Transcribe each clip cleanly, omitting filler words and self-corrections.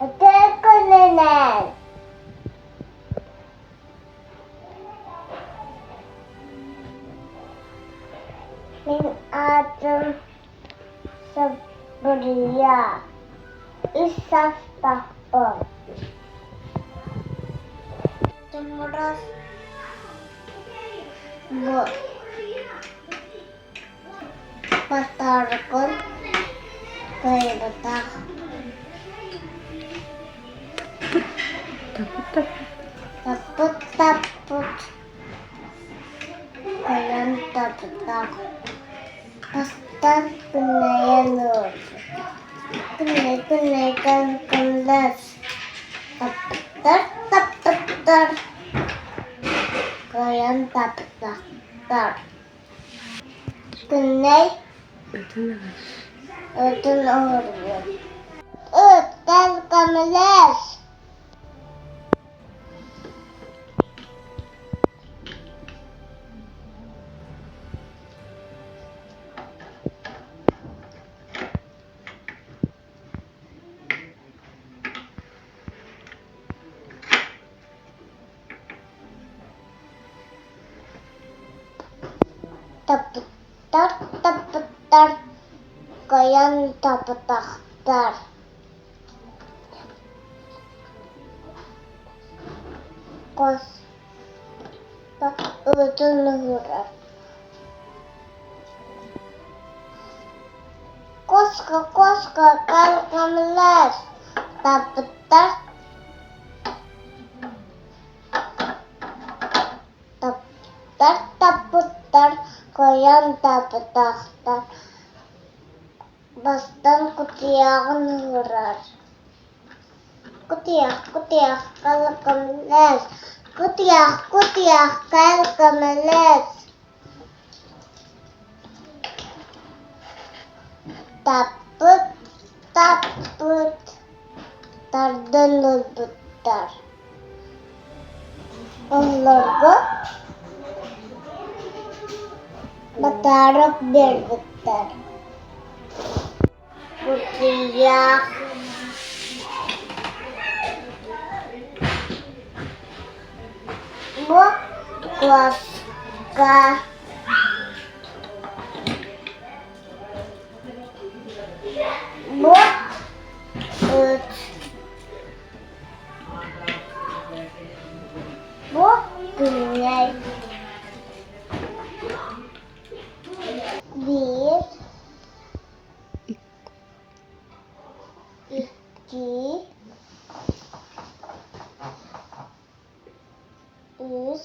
Ötekiler. Benim adım Sabriye. İsaf'tayım. Burası bu. Pasarkan kayıda. Taput taput. Kayan taput. Pastan kunayan olur. Kunay kumlas. Taputar taputar. Kayan taputar. Kunay ötün olur. Ötün kumlas. Taputar taputar. Kayan taputar. Kos ötün olur. Koska kalkamlas. Taputar taputar. Kayan taputar. Bastan kutiyakan hurar. Kutiyak kalkamlas. Kutiyak kalkamlas. Taput tardan lulbutar. Olurgu batarok berbutar. Kutiyak bu koska bu üç bu güney bir iki üç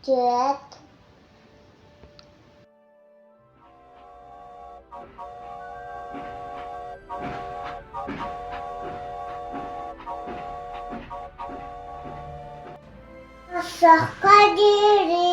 dört Sakadiri